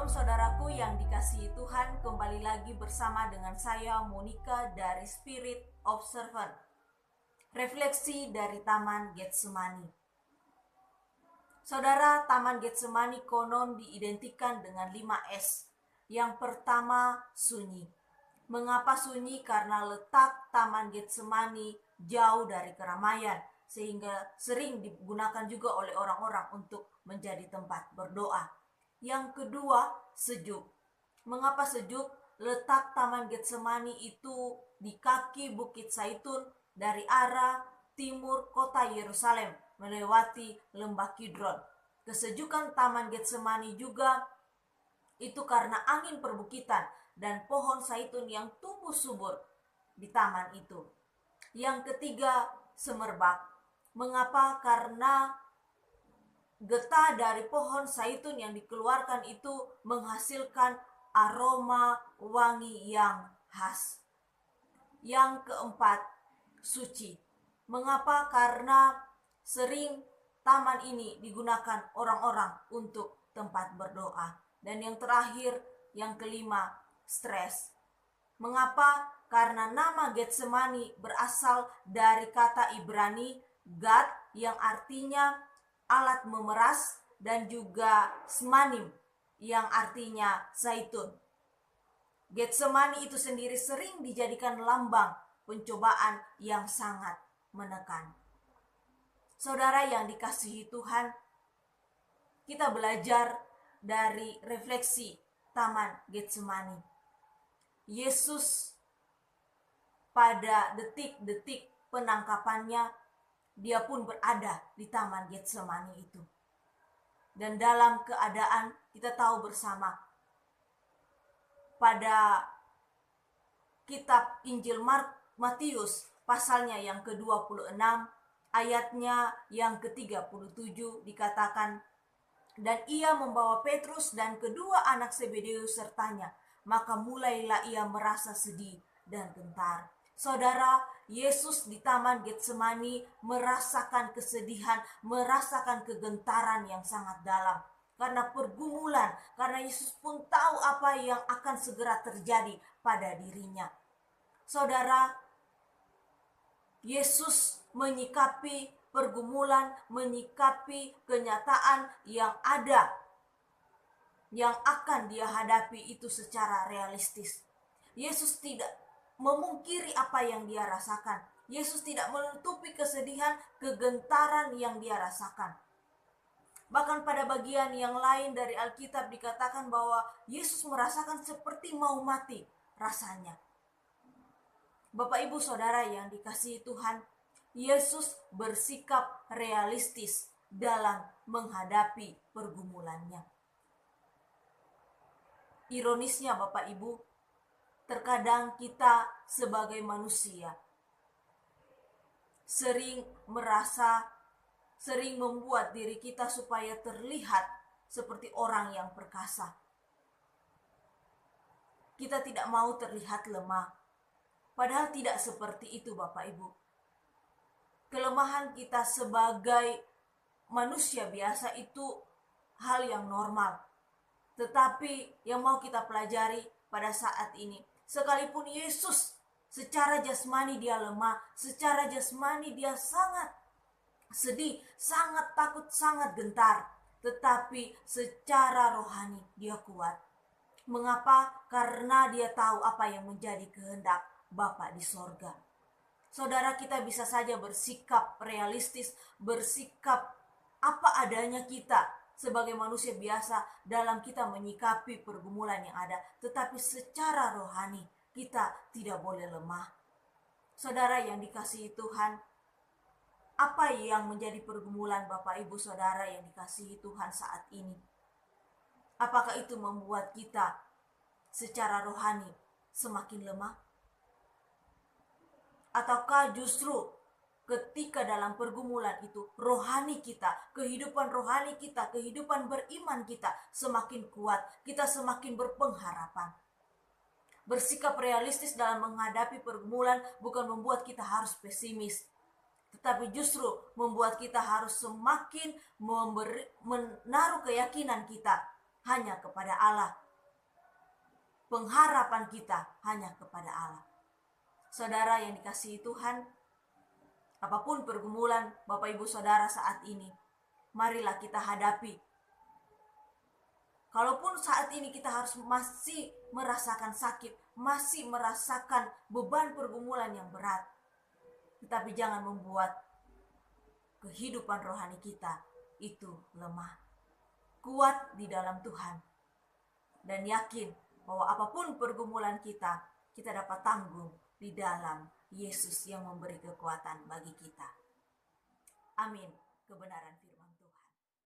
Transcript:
Shalom saudaraku yang dikasihi Tuhan, kembali lagi bersama dengan saya Monica dari Spirit of Servant. Refleksi dari Taman Getsemani. Saudara, Taman Getsemani konon diidentikan dengan 5S. Yang pertama, sunyi. Mengapa sunyi? Karena letak Taman Getsemani jauh dari keramaian, sehingga sering digunakan juga oleh orang-orang untuk menjadi tempat berdoa. Yang kedua, sejuk. Mengapa sejuk? Letak Taman Getsemani itu di kaki Bukit Zaitun dari arah timur kota Yerusalem melewati lembah Kidron. Kesejukan Taman Getsemani juga itu karena angin perbukitan dan pohon zaitun yang tumbuh subur di taman itu. Yang ketiga, semerbak. Mengapa? Karena getah dari pohon zaitun yang dikeluarkan itu menghasilkan aroma wangi yang khas. Yang keempat, suci. Mengapa? Karena sering taman ini digunakan orang-orang untuk tempat berdoa. Dan yang terakhir, yang kelima, stres. Mengapa? Karena nama Getsemani berasal dari kata Ibrani Gad yang artinya alat memeras dan juga smanim yang artinya zaitun. Getsemani itu sendiri sering dijadikan lambang pencobaan yang sangat menekan. Saudara yang dikasihi Tuhan, kita belajar dari refleksi Taman Getsemani. Yesus pada detik-detik penangkapannya, dia pun berada di Taman Getsemani itu. Dan dalam keadaan kita tahu bersama, pada kitab Injil Matius pasalnya yang ke-26 ayatnya yang ke-37 dikatakan, dan ia membawa Petrus dan kedua anak Zebedeus sertanya, maka mulailah ia merasa sedih dan gentar. Saudara, Yesus di Taman Getsemani merasakan kesedihan, merasakan kegentaran yang sangat dalam. Karena pergumulan, karena Yesus pun tahu apa yang akan segera terjadi pada dirinya. Saudara, Yesus menyikapi pergumulan, menyikapi kenyataan yang ada, yang akan dia hadapi itu secara realistis. Yesus tidak memungkiri apa yang dia rasakan. Yesus tidak menutupi kesedihan, kegentaran yang dia rasakan. Bahkan pada bagian yang lain dari Alkitab dikatakan bahwa Yesus merasakan seperti mau mati rasanya. Bapak Ibu Saudara yang dikasihi Tuhan, Yesus bersikap realistis dalam menghadapi pergumulannya. Ironisnya Bapak Ibu, terkadang kita sebagai manusia sering membuat diri kita supaya terlihat seperti orang yang perkasa. Kita tidak mau terlihat lemah, padahal tidak seperti itu Bapak Ibu. Kelemahan kita sebagai manusia biasa itu hal yang normal. Tetapi yang mau kita pelajari pada saat ini, sekalipun Yesus secara jasmani dia lemah, secara jasmani dia sangat sedih, sangat takut, sangat gentar, tetapi secara rohani dia kuat. Mengapa? Karena dia tahu apa yang menjadi kehendak Bapa di sorga. Saudara, kita bisa saja bersikap realistis, bersikap apa adanya kita sebagai manusia biasa dalam kita menyikapi pergumulan yang ada, tetapi secara rohani kita tidak boleh lemah. Saudara yang dikasihi Tuhan, apa yang menjadi pergumulan Bapak Ibu Saudara yang dikasihi Tuhan saat ini? Apakah itu membuat kita secara rohani semakin lemah? Ataukah justru ketika dalam pergumulan itu rohani kita, kehidupan rohani kita, kehidupan beriman kita semakin kuat, kita semakin berpengharapan. Bersikap realistis dalam menghadapi pergumulan bukan membuat kita harus pesimis, tetapi justru membuat kita harus semakin menaruh keyakinan kita hanya kepada Allah. Pengharapan kita hanya kepada Allah. Saudara yang dikasihi Tuhan, apapun pergumulan Bapak Ibu Saudara saat ini, marilah kita hadapi. Kalaupun saat ini kita harus masih merasakan sakit, masih merasakan beban pergumulan yang berat, tetapi jangan membuat kehidupan rohani kita itu lemah. Kuat di dalam Tuhan, dan yakin bahwa apapun pergumulan kita dapat tanggung di dalam Yesus yang memberi kekuatan bagi kita. Amin. Kebenaran firman